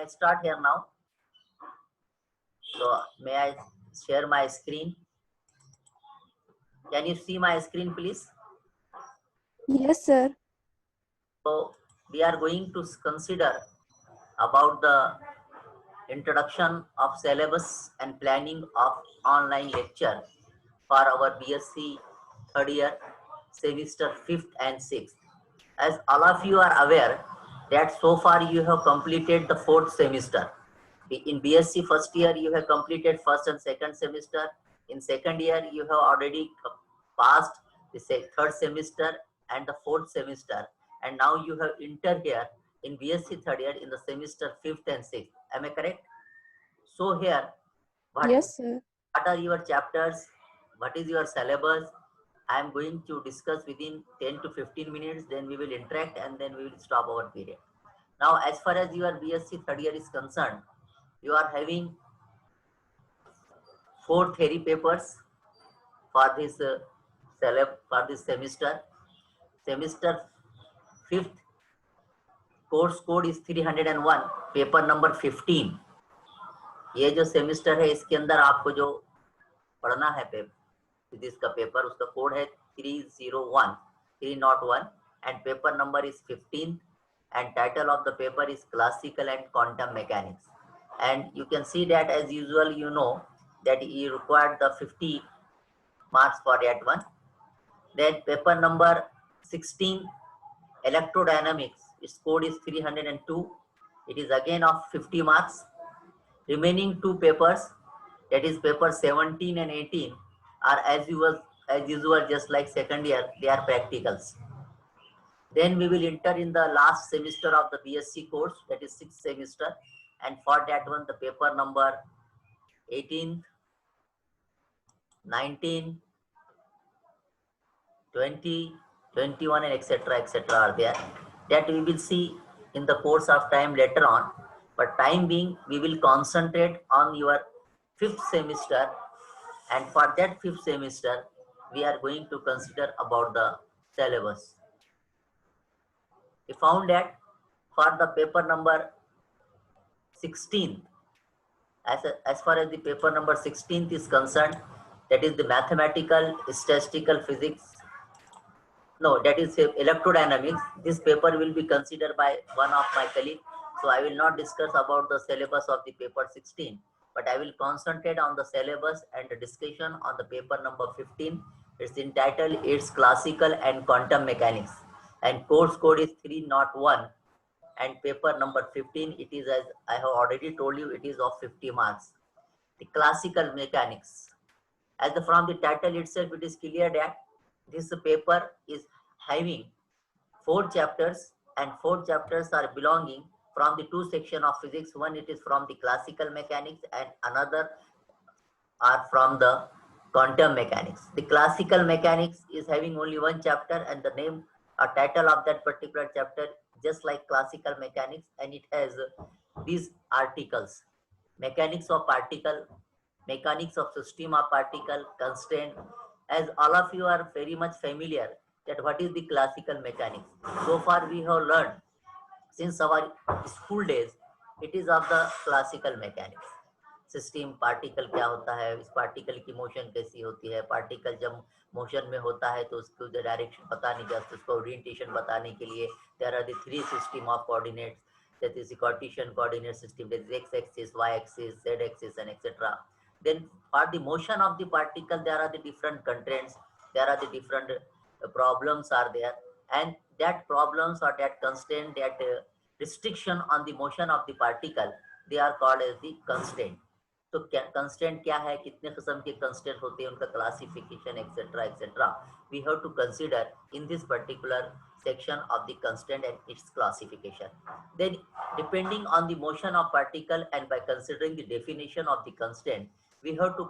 I start here now? So may I share my screen? Can you see my screen, please? Yes, sir. So we are going to consider about the introduction of syllabus and planning of online lecture for our BSc third year semester 5th and 6th. As all of you are aware that so far you have completed the 4th semester. In BSc first year you have completed first and second semester. In second year you have already passed the third semester and the 4th semester, and now you have entered here in BSc third year in the semester 5th and 6th. Am I correct? So here, Yes, sir. what are your chapters? What is your syllabus? I am going to discuss within 10 to 15 minutes, then we will interact and then we will stop our period. Now, as far as your BSc third year is concerned, you are having 4 theory papers for this for this semester. Semester 5th course code is 301, paper number 15. ये जो semester है इसके अंदर आपको जो पढ़ना है physics का पेपर, उसका कोड है 301 and paper number is 15 and title of the paper is classical and quantum mechanics. And you can see that as usual, you know that you required the 50 marks for that one. Then paper number 16 electrodynamics, its code is 302. It is again of 50 marks. Remaining 2 papers, that is paper 17 and 18, are as usual just like second year, they are practicals. Then we will enter in the last semester of the BSc course, that is 6th semester, and for that one the paper number 18, 19, 20, 21 and etc are there. That we will see in the course of time later on, but time being we will concentrate on your 5th semester, and for that 5th semester we are going to consider about the syllabus. We found that for the paper number 16, as far as the paper number 16 is concerned, that is the mathematical statistical physics, no, that is electrodynamics. This paper will be considered by one of my colleagues, so I will not discuss about the syllabus of the paper 16, but I will concentrate on the syllabus and the discussion on the paper number 15. It's entitled It's Classical and Quantum Mechanics, and course code is 301, and paper number 15, it is, as I have already told you, it is of 50 marks. The classical mechanics, as from the title itself it is clear that this paper is having 4 chapters, and 4 chapters are belonging from the 2 sections of physics. One, it is from the classical mechanics and another are from the quantum mechanics. The classical mechanics is having only 1 chapter, and the name or title of that particular chapter just like classical mechanics, and it has these articles: mechanics of particle, mechanics of system of particle, constraint. As all of you are very much familiar that what is the classical mechanics. So far we have learned since our school days, it is of the classical mechanics. System particle क्या होता है, इस particle की motion कैसी होती है, particle जब motion में होता है तो उसको डायरेक्शन पता नहीं चलता, उसको ओरिएंटेशन बताने के लिए there are the 3 system of coordinates, that is the Cartesian coordinate system, that is x-axis, y-axis, z-axis and etc. Then for the motion of the particle there are the different constraints, there are the different problems are there, and that problems or that constraint, that restriction on the motion of the particle, they are called as the constraint. तो constant क्या है, कितने किस्म के constant होते हैं, उनका classification etcetera we have to consider in this particular section of the constant and its classification. Then depending on the motion of particle and by considering the definition of the constant, we have to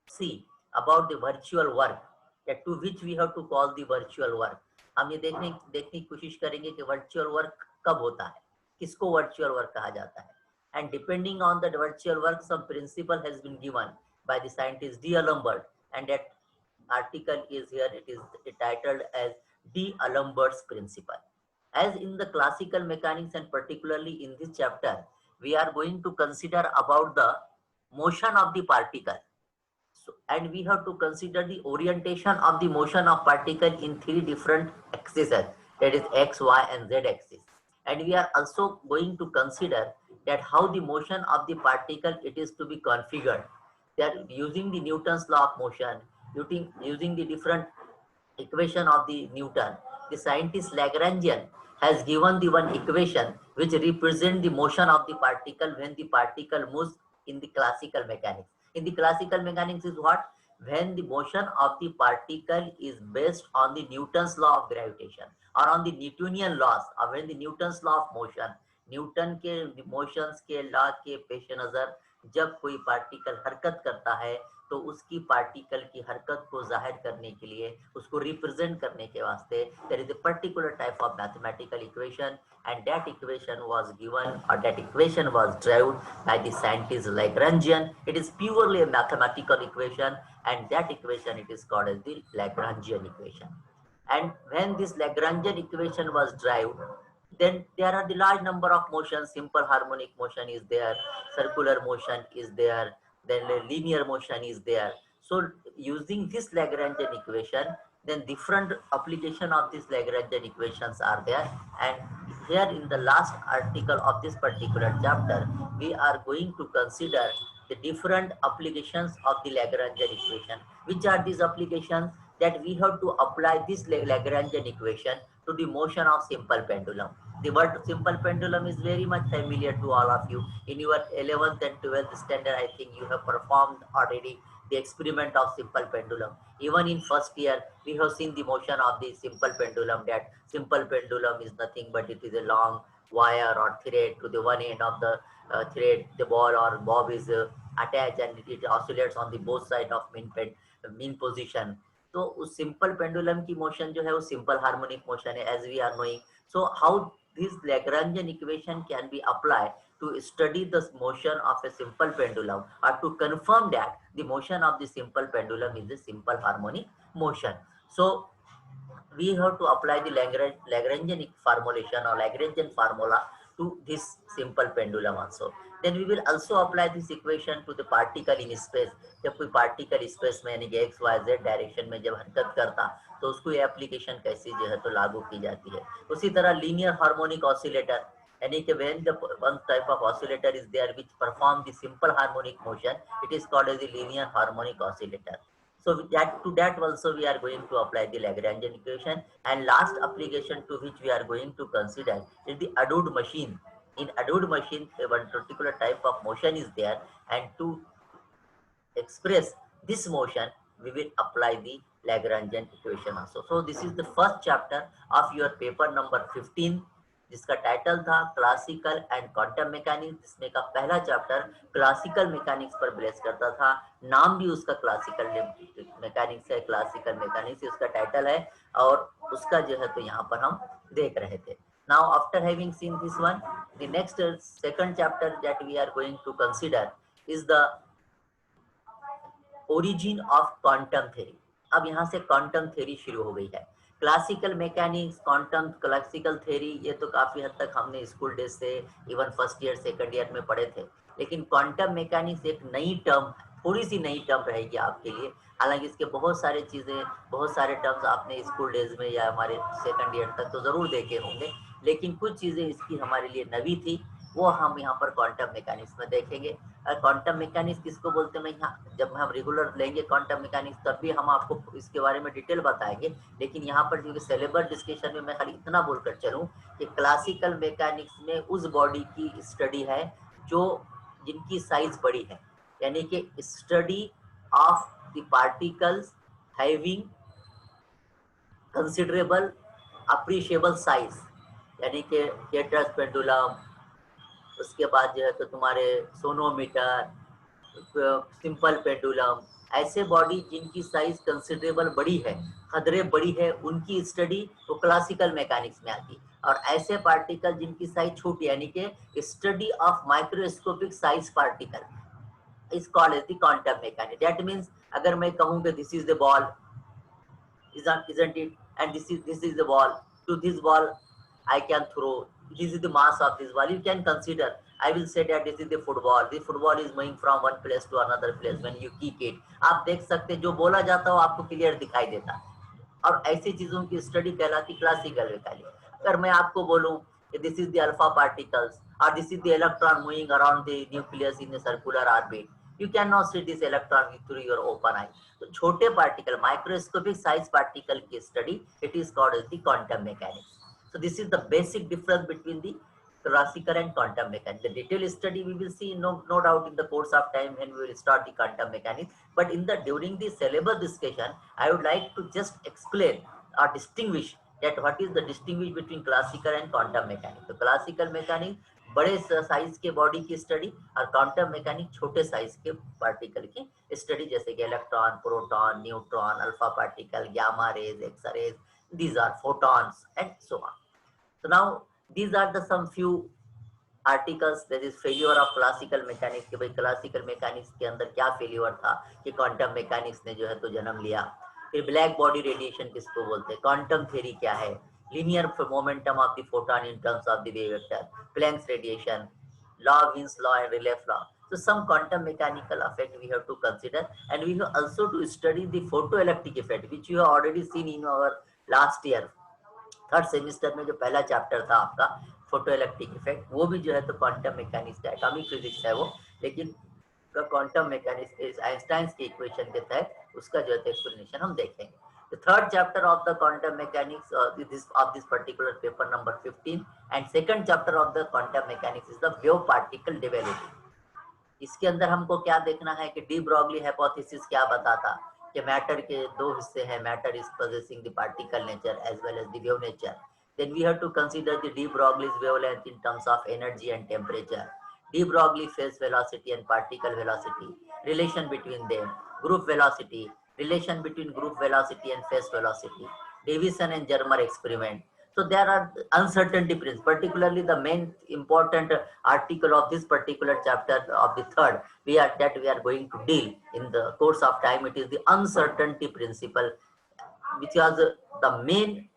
see about the virtual work, that to which we have to call the virtual work. हम ये देखने की कोशिश करेंगे कि virtual work कब होता है, किसको virtual work कहा जाता है. And depending on the virtual work, some principle has been given by the scientist D'Alembert, and that article is here, it is titled as D'Alembert's principle. As in the classical mechanics and particularly in this chapter, we are going to consider about the motion of the particle. So, and we have to consider the orientation of the motion of particle in three different axes, that is x, y, and z axis. And we are also going to consider that how the motion of the particle it is to be configured. That using the Newton's law of motion, using the different equation of the Newton, the scientist Lagrangian has given the one equation which represent the motion of the particle when the particle moves in the classical mechanics. In the classical mechanics is what? When the motion of the particle is based on the Newton's law of gravitation or on the Newtonian laws, or when the Newton's law of motion, Newton के motions के law के पेश नजर जब कोई particle हरकत करता है तो उसकी पार्टिकल की हरकत को जाहिर करने के लिए, उसको रिप्रेजेंट करने के वास्ते there is a particular type of mathematical equation, and that equation was given, or that equation was derived by the scientist Lagrangian. It is purely a mathematical equation, and that equation it is called as the Lagrangian equation. And when this Lagrangian equation was derived, then there are the large number of motions. Simple harmonic motion is there, circular motion is there, then linear motion is there. So using this Lagrangian equation, then different application of these Lagrangian equations are there. And here in the last article of this particular chapter, we are going to consider the different applications of the Lagrangian equation. Which are these applications? That we have to apply this Lagrangian equation to the motion of simple pendulum. The word simple pendulum is very much familiar to all of you. In your 11th and 12th standard, I think you have performed already the experiment of simple pendulum. Even in first year, we have seen the motion of the simple pendulum, that simple pendulum is nothing but it is a long wire or thread. To the one end of the thread, the ball or bob is attached, and it oscillates on the both side of mean position. तो उस simple pendulum की motion जो है वो simple harmonic motion है, as we are knowing. So how this Lagrangian equation can be applied to study the motion of a simple pendulum, or to confirm that the motion of the simple pendulum is a simple harmonic motion. So we have to apply the Lagrangian formulation or Lagrangian formula to this simple pendulum also. Then we will also apply this equation to the particle in space. जब कोई particle space में यानी कि x Y Z direction में जब हरकत करता तो उसको ये एप्लीकेशन कैसी जो है तो लागू की जाती है. उसी तरह लीनियर हार्मोनिक ऑसिलेटर, यानी कि when the one type of oscillator is there which perform the simple harmonic motion, it is called as the linear harmonic oscillator. So that to that also we are going to apply the Lagrangian equation. And last application to which we are going to consider is the Adode machine. In Adode machine, one particular type of motion is there, and to express this motion, we will apply the Lagrangian equation also. So this is the first chapter of your paper number 15, जिसका title था classical and quantum mechanics, जिसमें का पहला chapter classical mechanics पर base करता था. नाम भी उसका क्लासिकल मैकेनिक्स है, क्लासिकल मैकेनिक्स उसका टाइटल है, और उसका जो है तो यहाँ पर हम देख रहे थे. Now after having seen this one, the next second chapter that we are going to consider is the origin of quantum theory. अब यहाँ से क्वांटम थ्योरी शुरू हो गई है. Classical mechanics, quantum, classical theory, ये तो काफी हद तक हमने स्कूल डेज से even first year second year में पढ़े थे. लेकिन क्वांटम मैकेनिक्स एक नई टर्म, थोड़ी सी नई टर्म रहेगी आपके लिए. हालांकि इसके बहुत सारे चीजें, बहुत सारे टर्म्स आपने स्कूल डेज में या हमारे सेकंड ईयर तक तो जरूर देखे होंगे, लेकिन कुछ चीजें इसकी हमारे लिए नवी थी, वो हम यहाँ पर क्वांटम मैकेनिक्स में देखेंगे. क्वांटम मैकेनिक्स किसको बोलते हैं, यहाँ जब हम रेगुलर लेंगे क्वांटम मैकेनिक्स तब भी हम आपको इसके बारे में डिटेल बताएंगे. लेकिन यहाँ पर जो सिलेबस डिस्कशन में मैं खाली इतना बोलकर चलूँ कि क्लासिकल मैकेनिक्स में उस बॉडी की स्टडी है जो जिनकी साइज बड़ी है, यानी कि study of the particles having considerable appreciable size, यानी कि थिएटर्स पेंडुलम, उसके बाद जो है तो तुम्हारे सोनोमीटर, सिंपल पेंडुलम, ऐसे बॉडी जिनकी साइज कंसिडरेबल बड़ी है, कदरे बड़ी है, उनकी स्टडी वो क्लासिकल मैकेनिक्स में आती. और ऐसे पार्टिकल जिनकी साइज छोटी, यानी कि study of microscopic size particle is called as the quantum mechanics. That means अगर मैं कहूं कि this is the ball, isn't it, and this is the ball, to this ball I can throw, this is the mass of this ball, you can consider. I will say that this is the football. The football is moving from one place to another place when you kick it. आप देख सकते हैं जो बोला जाता है वो आपको क्लियर दिखाई देता है, और ऐसी चीजों की स्टडी कहलाती क्लासिकल मैकेनिक्स। अगर मैं आपको बोलूं this is the alpha particles और this is the electron moving around the nucleus in the circular orbit, you can not see this electron through your open eye. तो छोटे पार्टिकल, माइक्रोस्कोपिक साइज पार्टिकल की study, it is called as the quantum mechanics. So this is the basic difference between the classical and quantum mechanics. The detailed study we will see no doubt in the course of time when we will start the quantum mechanics. But in the during the syllabus discussion, I would like to just explain or distinguish that what is the distinguish between classical and quantum mechanics. So classical mechanics बड़े size के body की study और quantum mechanics छोटे size के particle की study, जैसे कि electron, proton, neutron, alpha particle, gamma rays, X rays, these are photons and so on. So now these are the some few articles that is failure of classical mechanics, कि भाई classical mechanics के अंदर क्या failure था कि quantum mechanics ने जो है तो जन्म लिया। फिर ब्लैक बॉडी रेडिएशन किसको बोलते हैं, क्वांटम थ्योरी क्या है, linear momentum of the photon in terms of the wave vector, Planck's radiation, law of Wien's law and Rayleigh law. So some quantum mechanical effect we have to consider, and we have also to study the photoelectric effect, which you have already seen in our last year third semester में जो पहला chapter था आपका photo electric effect, वो भी जो है तो क्वांटम मैकेनिक्स का एटॉमिक फिजिक्स है वो, लेकिन क्वांटम मैकेनिक्स आइंस्टाइन की इक्वेशन के तहत उसका जो है तो एक्सप्लेनेशन हम देखेंगे। The third chapter of the quantum mechanics of this particular paper number 15 and second chapter of the quantum mechanics is the wave particle duality. इसके अंदर हमको क्या देखना है कि डी ब्रॉगली हाइपोथेसिस क्या बताता कि मैटर के दो हिस्से हैं, matter is possessing the particle nature as well as the wave nature. Then we have to consider the de Broglie's wavelength in terms of energy and temperature, de Broglie phase velocity and particle velocity, relation between them, group velocity, relation between group velocity and phase velocity, Davison and Germer experiment. So there are uncertainty principles, particularly the main important article of this particular chapter of the third we are going to deal in the course of time. It is the uncertainty principle, which was the main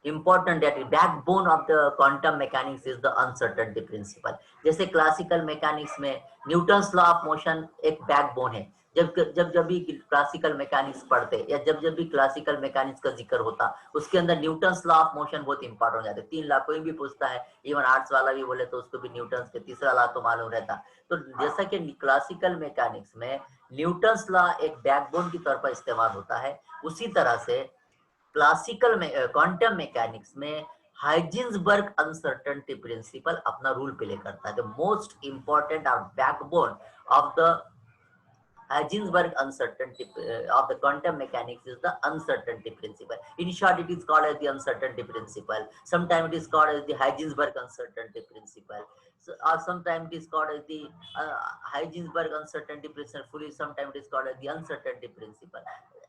important, that backbone of the quantum mechanics is the uncertainty principle. जैसे classical mechanics में Newton's law of motion एक backbone है। जब भी classical mechanics पढ़ते या जब भी क्लासिकल मैकेनिक्स का जिक्र होता, उसके अंदर न्यूटन्स लॉ ऑफ मोशन बहुत इंपॉर्टेंट हो जाता है। 3 लाख कोई भी पूछता है, इवन आर्ट्स वाला भी बोले तो उसको भी न्यूटन्स के तीसरा लॉ तो मालूम रहता। तो जैसा कि क्लासिकल मैकेनिक्स में न्यूटन्स लॉ एक बैकबोन की तौर पर इस्तेमाल होता है, उसी तरह से क्लासिकल में क्वांटम मैकेनिक्स में हाइजेंसबर्ग अनसर्टेनिटी प्रिंसिपल अपना रूल प्ले करता है। द मोस्ट इंपॉर्टेंट और backbone of the Heisenberg uncertainty of the quantum mechanics is the uncertainty principle. In short, it is called as the uncertainty principle. Sometimes it is called as the Heisenberg uncertainty principle. So, or sometimes it is called as the Heisenberg uncertainty principle. Sometimes it is called as the uncertainty principle.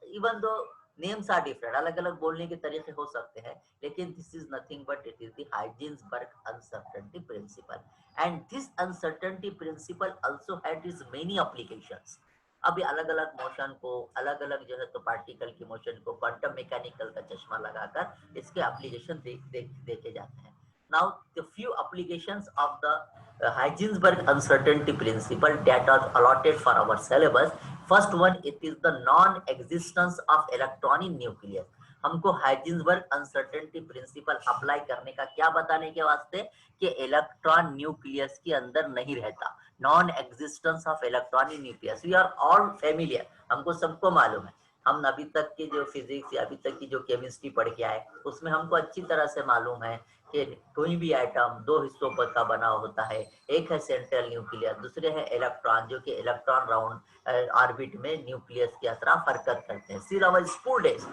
Even though names are different, अलग-अलग बोलने के तरीके हो सकते हैं, लेकिन this is nothing but it is the Heisenberg uncertainty principle. And this uncertainty principle also had its many applications. अभी अलग अलग मोशन को, अलग अलग जो है तो पार्टिकल की मोशन को क्वांटम मैकेनिकल का चश्मा लगाकर इसके एप्लीकेशन देखे जाते हैं। Now the few applications of the Heisenberg uncertainty principle that are allotted for our syllabus. First one, it is the non existence of electron in nucleus. हमको हाइजेंसबर्ग अनसर्टेनिटी प्रिंसिपल अप्लाई करने का क्या बताने के वास्ते कि इलेक्ट्रॉन न्यूक्लियस के अंदर नहीं रहता, non existence of electron in nucleus. We are all familiar, हमको सबको मालूम है। हम अभी तक की जो फिजिक्स या अभी तक की जो केमिस्ट्री पढ़ के आए उसमें हमको अच्छी तरह से मालूम है कि कोई भी आइटम 2 हिस्सों पर का बना होता है। एक है सेंट्रल न्यूक्लियस, दूसरे है इलेक्ट्रॉन, जो कि इलेक्ट्रॉन राउंड ऑर्बिट में न्यूक्लियस की तरह हरकत करते हैं। सिर्फ अवर स्कूल डेज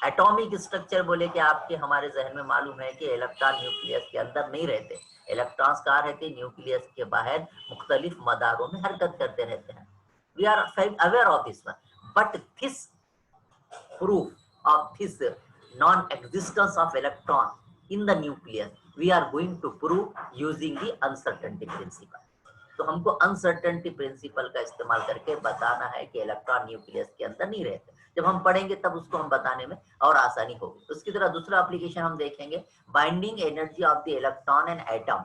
एटॉमिक स्ट्रक्चर बोले कि आपके हमारे जहन में मालूम है कि इलेक्ट्रॉन न्यूक्लियस के अंदर नहीं रहते, इलेक्ट्रॉन्स कहाँ रहते, न्यूक्लियस के बाहर मुख्तलिफ मदारों में हरकत करते रहते हैं। We are aware of this one, but this proof of this non-existence of electron in the nucleus we are going to prove using the uncertainty principle. तो हमको uncertainty principle का इस्तेमाल करके बताना है कि इलेक्ट्रॉन न्यूक्लियस के अंदर नहीं रहते। जब हम पढ़ेंगे तब उसको हम बताने में और आसानी होगी। उसकी तरह दूसरा एप्लीकेशन हम देखेंगे, binding energy of the electron and atom.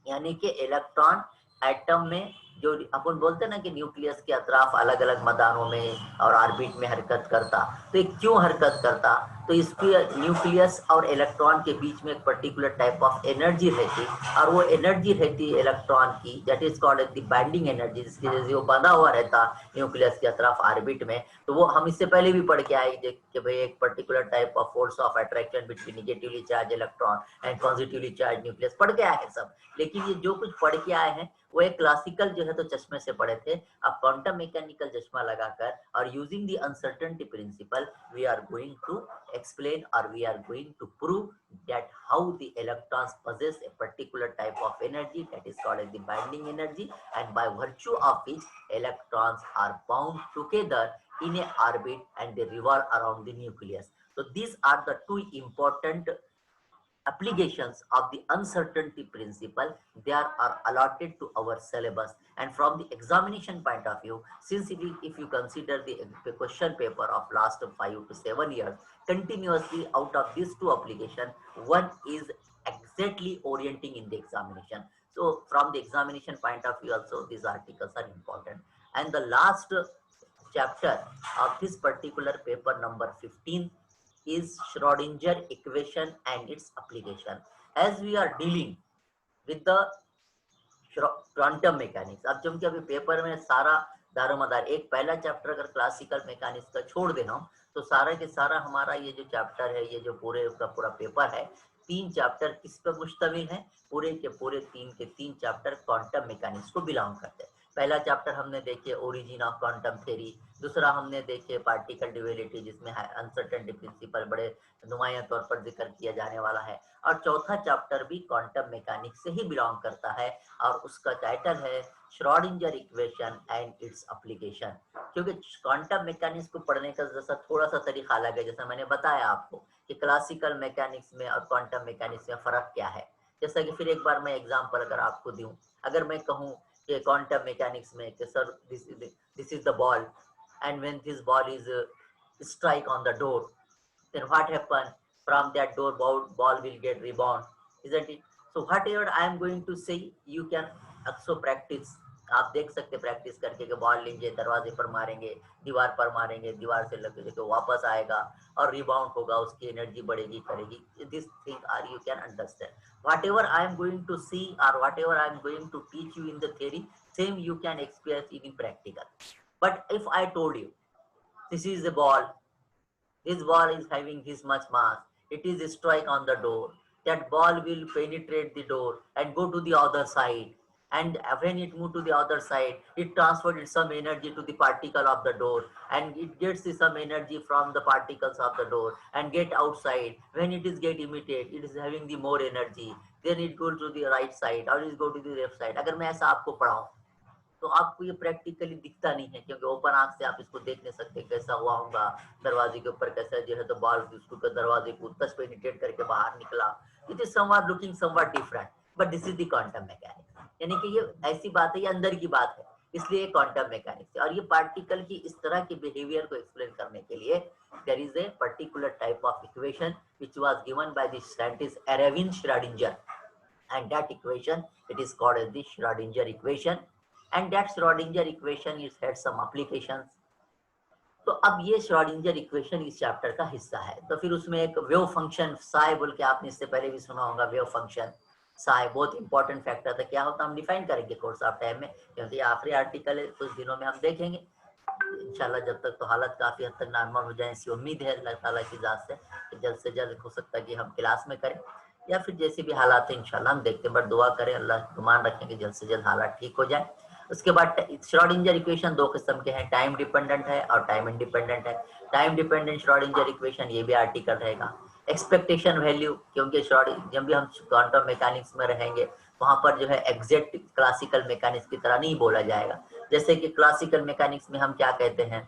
यानी कि इलेक्ट्रॉन एटम में जो अपन बोलते हैं ना कि न्यूक्लियस के अतराफ अलग अलग मैदानों में और ऑर्बिट में हरकत करता, तो ये क्यों हरकत करता? तो इसकी न्यूक्लियस और इलेक्ट्रॉन के बीच में एक पर्टिकुलर टाइप ऑफ एनर्जी रहती, और वो एनर्जी रहती है इलेक्ट्रॉन की, that is called the binding energy, जिसकी वजह से वो बंधा हुआ रहता न्यूक्लियस के अतराफ ऑर्बिट में। तो वो हम इससे पहले भी पढ़ के आए कि भाई एक particular type of force of attraction between negatively charge electron and positively charge nucleus पढ़ के आए हैं सब। लेकिन ये जो कुछ पढ़ के आए हैं वो एक क्लासिकल जो है तो चश्मे से पढ़े थे। अब क्वांटम मैकेनिकल चश्मा लगाकर और using the uncertainty principle we are going to explain or we are going to prove that how the electrons possess a particular type of energy that is called as the binding energy, and by virtue of which electrons are bound together in a orbit and they revolve around the nucleus. So these are the two important applications of the uncertainty principle. They are allotted to our syllabus, and from the examination point of view, since if you consider the question paper of last 5 to 7 years continuously, out of these two applications, one is exactly orienting in the examination. So from the examination point of view also these articles are important. And the last chapter of this particular paper, number 15, is Schrodinger equation and its application. As we are dealing with the quantum mechanics, अब क्योंकि अभी paper में सारा दारोमदार, एक पहला chapter अगर classical mechanics का छोड़ दे हम, तो सारा के सारा हमारा ये जो चैप्टर है, ये जो पूरे का पूरा पेपर है, 3 चैप्टर किस पर मुश्तमिल है? पूरे के पूरे 3 चैप्टर क्वांटम मैकेनिक्स को बिलोंग करते हैं। पहला चैप्टर हमने देखे ओरिजिन ऑफ क्वांटम थ्योरी, दूसरा हमने देखे पार्टिकल ड्यूअलिटी जिसमें अनसर्टेनिटी प्रिंसिपल बड़े नुमाया तौर पर जिक्र किया जाने वाला है, और चौथा चैप्टर भी क्वांटम मैकेनिक्स से ही बिलोंग करता है और उसका टाइटल है Schrodinger equation and its application. क्योंकि क्वांटम मैकेनिक्स को पढ़ने का जैसा थोड़ा सा तरीका अलग है, जैसा मैंने बताया आपको कि क्लासिकल मैकेनिक्स में और क्वांटम मैकेनिक्स में फर्क क्या है। जैसा कि फिर एक बार मैं एग्जांपल अगर आपको दूं, अगर मैं कहूं कि क्वांटम मैकेनिक्स में कि sir this is the ball and when this ball is strike on the door, then what happen? From that door ball will get rebound, isn't it? So whatever I am going to say, you can also practice. आप देख सकते practice करके कि ball लेंगे, दरवाजे पर मारेंगे, दीवार पर मारेंगे, दीवार से लग के वापस आएगा और रिबाउंड होगा, उसकी एनर्जी बढ़ेगी करेगी। This thing are you can understand. whatever I am going to see or whatever I am going to teach you in the theory, same you can experience in practical. But if I told you this is a ball, this ball is having this much mass, it is a strike on the door, that ball will penetrate the door and go to the other side, and when it move to the other side, it transferred some energy to the particle of the door, and it gets some energy from the particles of the door and get outside. When it is get emitted, it is having the more energy, then it goes to the right side or it go to the left side. अगर मैं ऐसा आपको पढ़ाऊं तो आपको ये practically दिखता नहीं है, क्योंकि ओपन आंख से आप इसको देख नहीं सकते कैसा हुआ होगा, दरवाजे के ऊपर कैसा जो है तो बॉल उसको दरवाजे को टच पेनिट्रेट करके बाहर निकला। It is somewhat looking somewhat different, but this is the quantum mechanics. यानी कि ये ऐसी बात है, ये अंदर की बात है, इसलिए क्वांटम मैकेनिक्स है। और ये पार्टिकल की इस तरह के बिहेवियर को एक्सप्लेन करने के लिए there is a particular type of equation which was given by the scientist Erwin Schrödinger, and that equation it is called as the Schrodinger equation, and that Schrodinger equation is had some applications. तो अब ये Schrodinger equation इस chapter का हिस्सा है। तो फिर उसमें एक वेव फंक्शन साई बोल के आपने इससे पहले भी सुना होगा, वेव फंक्शन साई बहुत इंपॉर्टेंट फैक्टर था। क्या होता है हम डिफाइन करेंगे कोर्स ऑफ टाइम में, क्योंकि आखिरी आर्टिकल है, कुछ दिनों में हम देखेंगे इंशाल्लाह। जब तक तो हालत काफी हद तक नॉर्मल हो जाए ऐसी उम्मीद है अल्लाह ताला की जात से कि जल्द से जल्द हो सकता है कि हम क्लास में करें, या फिर जैसे भी हालात है इंशाल्लाह हम देखते हैं, बट दुआ करें अल्लाह गुमान रखें कि जल्द से जल्द हालात ठीक हो जाए। उसके बाद श्रोडिंगर इक्वेशन 2 किस्म के हैं, टाइम डिपेंडेंट है और टाइम इंडिपेंडेंट है। टाइम डिपेंडेंट श्रोडिंगर इक्वेशन ये भी आर्टिकल रहेगा। एक्सपेक्टेशन वैल्यू, क्योंकि जब भी हम क्वांटम मैकेनिक्स में रहेंगे वहां पर जो है एग्जैक्ट क्लासिकल मैकेनिक्स की तरह नहीं बोला जाएगा। जैसे कि क्लासिकल मैकेनिक्स में हम क्या कहते हैं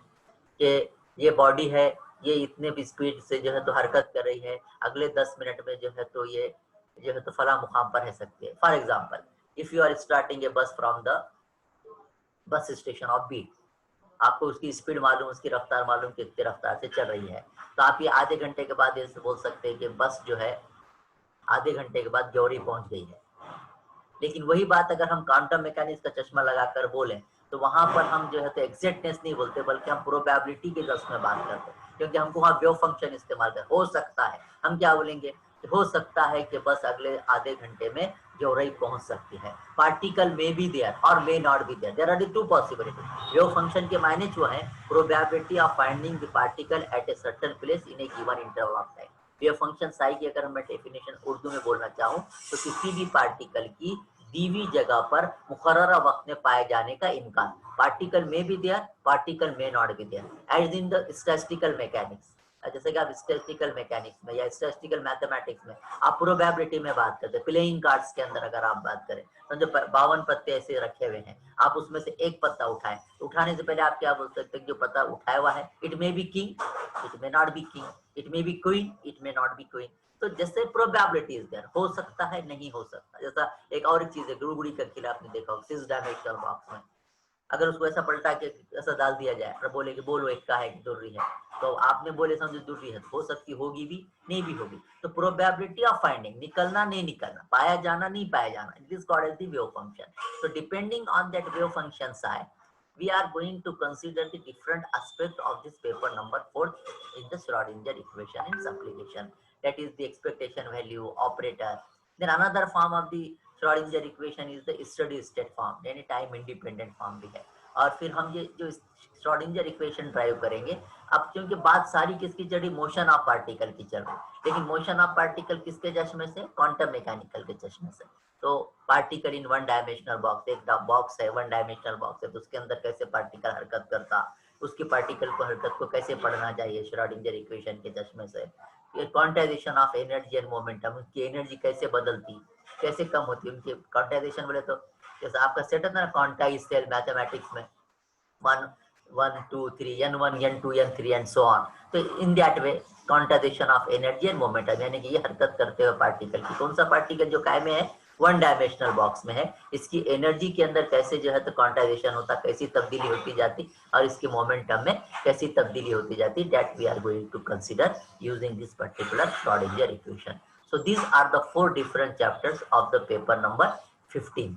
कि ये बॉडी है, ये इतने भी स्पीड से जो है तो हरकत कर रही है, अगले 10 मिनट में जो है तो ये जो है तो फला मुकाम पर रह सकती है। For example, if you are starting a bus from the bus station of B, आपको उसकी स्पीड मालूम, उसकी रफ्तार मालूम कितनी रफ्तार से चल रही है, तो आप ये आधे घंटे के बाद ऐसे बोल सकते हैं कि बस जो है आधे घंटे के बाद जौहरी पहुंच गई है। लेकिन वही बात अगर हम क्वांटम मैकेनिक्स का चश्मा लगाकर बोलें तो वहां पर हम जो है तो एग्जैक्टनेस नहीं बोलते बल्कि हम प्रोबेबिलिटी के टर्म्स में बात करते हैं, क्योंकि हमको वहाँ वेव फंक्शन इस्तेमाल कर हो सकता है। हम क्या बोलेंगे कि हो सकता है कि बस अगले आधे घंटे में जोरई पहुंच सकती है। पार्टिकल मे बी देयर और may not be there, there are the two possibility. Wave function के मायने जो है probability of finding the particle at a certain place in a given interval of time. Wave function psi की अगर मैं definition Urdu में बोलना चाहूँ तो किसी भी पार्टिकल की दी हुई जगह पर मुकर्ररा वक्त में पाए जाने का इम्कान। Particle may be there, particle may not be there, as in the statistical mechanics. जैसे कि आप स्टैटिस्टिकल मैकेनिक्स में या स्टैटिस्टिकल मैथमेटिक्स में आप प्रोबेबिलिटी में बात करते हैं, प्लेइंग कार्ड्स के अंदर अगर आप बात करें समझो 52 पत्ते ऐसे रखे हुए हैं, आप उसमें से एक पत्ता उठाएं, उठाने से पहले आप क्या बोल सकते हैं, जो पत्ता उठाया हुआ है it may be king, it may not be king, it may B queen, it may not B queen. तो जैसे प्रोबेबिलिटी इज देयर, हो सकता है नहीं हो सकता। जैसा एक और चीज है गुड़गुड़ी का खिला, आपने देखा होगा 6 डायमेंशनल बॉक्स में, अगर उसको ऐसा पलटा के ऐसा डाल दिया जाए और बोले कि बोलो एक का है कि दूरी है, तो आपने बोले समझो दूरी है, हो सकती होगी भी नहीं भी होगी। तो प्रोबेबिलिटी ऑफ फाइंडिंग, निकलना नहीं निकलना, पाया जाना नहीं पाया जाना, it is called as the wave function. So depending on that wave function psi, we are going to consider the different aspect of this paper number 4 in the Schrodinger equation in supplication. That is the expectation value, operator. Then another form of the Schrodinger equation is the steady state form, यानी time independent form भी है। और फिर हम ये जो Schrodinger equation drive करेंगे, अब क्योंकि बात सारी किसकी चढ़ी, मोशन ऑफ पार्टिकल की चढ़ रही, लेकिन मोशन ऑफ पार्टिकल किसके चश्मे से, क्वांटम मैकेनिकल के चश्मे से। तो particle in one dimensional box, एक बॉक्स है वन डायमेंशनल बॉक्स है, तो उसके अंदर कैसे पार्टिकल हरकत करता, उसकी पार्टिकल को हरकत को कैसे पढ़ना चाहिए श्रोडिंगर इक्वेशन के चश्मे से। Quantization of energy and momentum, उनकी एनर्जी कैसे बदलती कैसे कम होती, उनकी क्वांटाइजेशन बोले तो जैसे आपका सेट है ना क्वांटाइज सेल मैथमेटिक्स में 1 1 2 3 n1 n2 n3 and so on. तो in that way quantisation of energy and momentum, यानी कि ये हरकत करते हुए पार्टिकल की, कौन सा पार्टिकल जो काय में है वन डायमेंशनल बॉक्स में है, इसकी एनर्जी के अंदर कैसे जो है तो क्वांटाइजेशन होता, कैसी तब्दीली होती जाती, और इसके मोमेंटम में कैसी तब्दीली होती जाती, that we are going to consider using this particular Schrödinger equation. So these are the 4 different chapters of the paper number 15,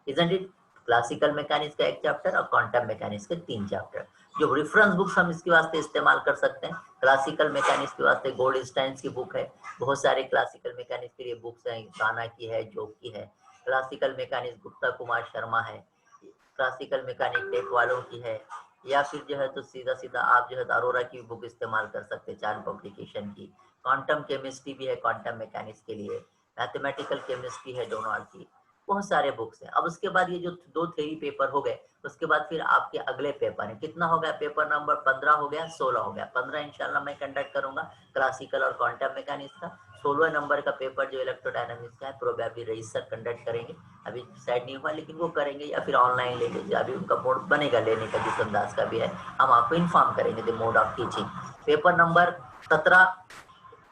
isn't it? Classical mechanics का एक चैप्टर और क्वांटम मैकेनिक्स के 3 चैप्टर। जो रेफरेंस बुक्स हम इसके वास्ते इस्तेमाल कर सकते हैं, क्लासिकल मैकेनिक्स के वास्ते गोल्डस्टाइन की बुक है, बहुत सारे क्लासिकल मैकेनिक्स के लिए बुक्स हैं, गाना की है, जोक की है। क्लासिकल मैकेनिक्स गुप्ता कुमार शर्मा है, क्लासिकल मैकेनिक टेक वालों की है, या फिर जो है तो सीधा सीधा आप जो है अरोरा की बुक इस्तेमाल कर सकते हैं, 4 पब्लिकेशन की। क्वांटम केमिस्ट्री भी है क्वांटम मैकेनिक्स के लिए, मैथमेटिकल केमिस्ट्री है डोनाल्ड की, बहुत सारे बुक्स हैं। अब उसके बाद ये जो 2 थ्योरी पेपर हो गए, उसके बाद फिर आपके अगले पेपर है, कितना हो गया, पेपर नंबर 15 हो गया, 16 हो गया। 15 इंशाल्लाह मैं कंडक्ट करूंगा क्लासिकल और क्वांटम मैकेनिक्स का। 16 नंबर का पेपर जो इलेक्ट्रोडायनामिक्स का है प्रोबेबली रईस सर कंडक्ट करेंगे, अभी साइड नहीं हुआ लेकिन वो करेंगे, या फिर ऑनलाइन लेंगे, अभी उनका मोड बनेगा लेने का, जिस अंदाज का भी है हम आपको इन्फॉर्म करेंगे the mode of teaching. Paper number 17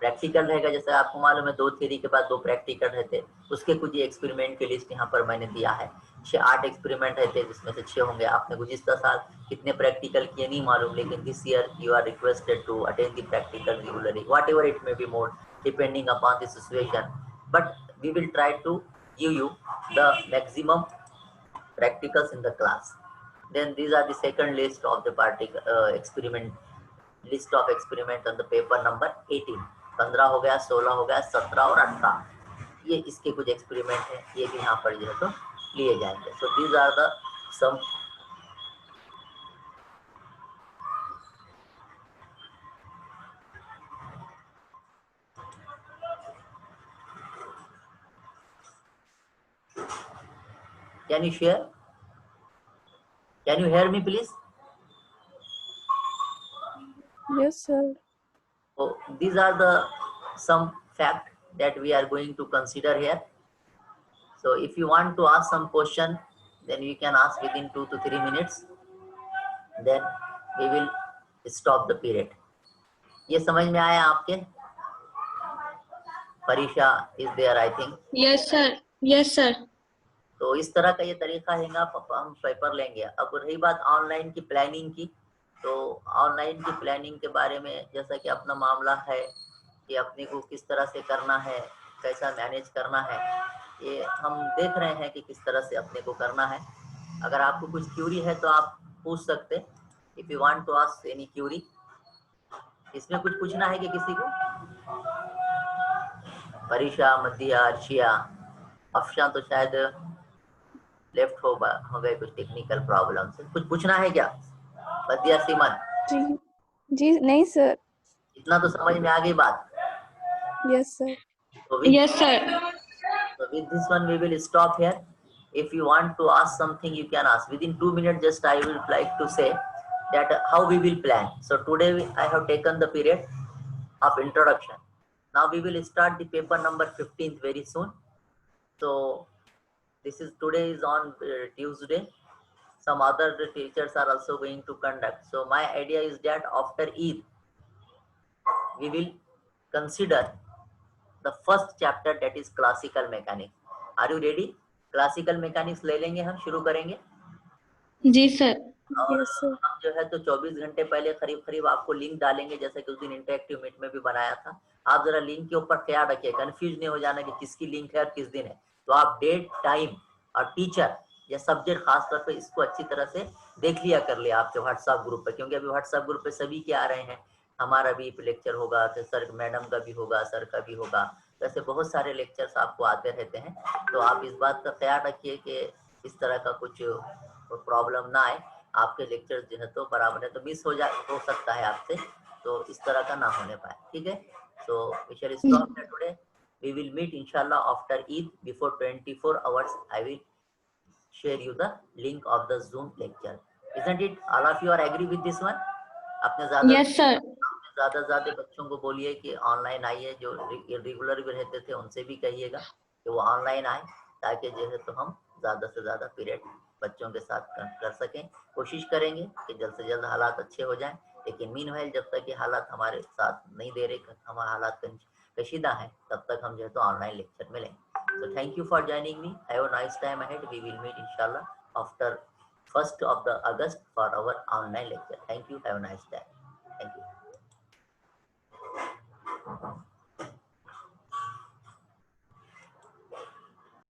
practical रहेगा, जैसे आपको मालूम है 2 थ्योरी के बाद 2 प्रैक्टिकल रहते, उसके कुछ एक्सपेरिमेंट की लिस्ट यहाँ पर मैंने दिया है। 6-8 एक्सपेरिमेंट रहते जिसमें से 6 होंगे। आपने गुज़िश्ता साल कितने प्रैक्टिकल किए नहीं मालूम, लेकिन this year you are requested to attend the practical regularly, whatever it may be mode depending upon the situation, but we will try to give you the maximum practicals in the class. Then these are the second list of the particle experiment, list of experiment on the paper number 18। 15 हो गया, 16 हो गया, 17 और 18, ये इसके कुछ experiment है, ये भी यहाँ पर जो है तो लिए जाएंगे। So these are the some can you share, can you hear me please? Yes, sir. So these are the some fact that we are going to consider here. So if you want to ask some question, then you can ask within 2 to 3 minutes, then we will stop the period. ये समझ में आया आपके? परीक्षा is there I think. Yes sir, yes sir. तो इस तरह का ये तरीका है, हम पेपर लेंगे। अब रही बात ऑनलाइन की प्लानिंग की, तो ऑनलाइन की प्लानिंग के बारे में जैसा कि अपना मामला है कि अपने को किस तरह से करना है, कैसा मैनेज करना है, ये हम देख रहे हैं कि किस तरह से अपने को करना है। अगर आपको कुछ क्यूरी है तो आप पूछ सकते। If you want to ask any query. इसमें कुछ पूछना है कि किसी को? परीक्षा, मध्या, अर्शिया, अफशा तो शायद लेफ्ट हो गए कुछ टेक्निकल प्रॉब्लम से। कुछ पूछना है क्या? मध्या, सीमन, जी जी नहीं सर। इतना तो समझ में आ गई बात। Yes sir. So with, Yes, sir. so with this one we will stop here. If you want to ask something, you can ask. Within 2 minutes, just I would like to say that how we will plan. So today I have taken the period of introduction. Now we will start the paper number 15th very soon. So this is today is on Tuesday. Some other teachers are also going to conduct. So my idea is that after Eid, we will consider the first chapter, that is classical mechanics. Are you ready? Classical mechanics ले लेंगे हम, शुरू करेंगे। जी sir. और yes sir. हम जो है तो 24 घंटे पहले करीब आपको लिंक डालेंगे, जैसे कि उस दिन इंटरेक्टिव मीट में भी बनाया था। आप जरा लिंक के ऊपर ख्याल रखिए, कंफ्यूज नहीं हो जाना कि किसकी लिंक है और किस दिन है। तो आप डेट, टाइम और टीचर या सब्जेक्ट खास तौर पे इसको अच्छी तरह से देख लिया कर लिया आपके व्हाट्सएप ग्रुप पे, क्योंकि अभी व्हाट्सएप ग्रुप पे सभी के आ रहे हैं। हमारा भी लेक्चर होगा, तो सर मैडम का भी होगा, सर का भी होगा, वैसे बहुत सारे लेक्चर्स आपको आते रहते हैं। तो आप इस बात का ख्याल रखिए कि इस तरह का कुछ प्रॉब्लम ना आए। आपके लेक्चर जो है तो बराबर है, तो मिस हो सकता है आपसे, तो इस तरह का ना होने पाए, ठीक है। So we shall stop here today. We will meet inshallah after Eid before 24 hours. I will share you the link of the Zoom lecture. Isn't it? All of you are agree with this one? अपने Yes, sir. ज्यादा बच्चों को बोलिए कि online आइए, जो regular भी रहते थे उनसे भी कहिएगा कि वो ऑनलाइन आए, ताकि जो है तो हम ज्यादा से ज्यादा पीरियड बच्चों के साथ कर सकें। कोशिश करेंगे कि जल्द से जल्द हालात अच्छे हो जाएं, लेकिन मीनवाइल जब तक ये हालात हमारे साथ नहीं दे रहे, हमारे हालात कशीदा हैं, तब तक हम जो है तो ऑनलाइन लेक्चर में लेंगे। So thank you for joining me. Have a nice time ahead. We will meet inshallah after 1st of the August for our online lecture. Thank you. Have a nice day.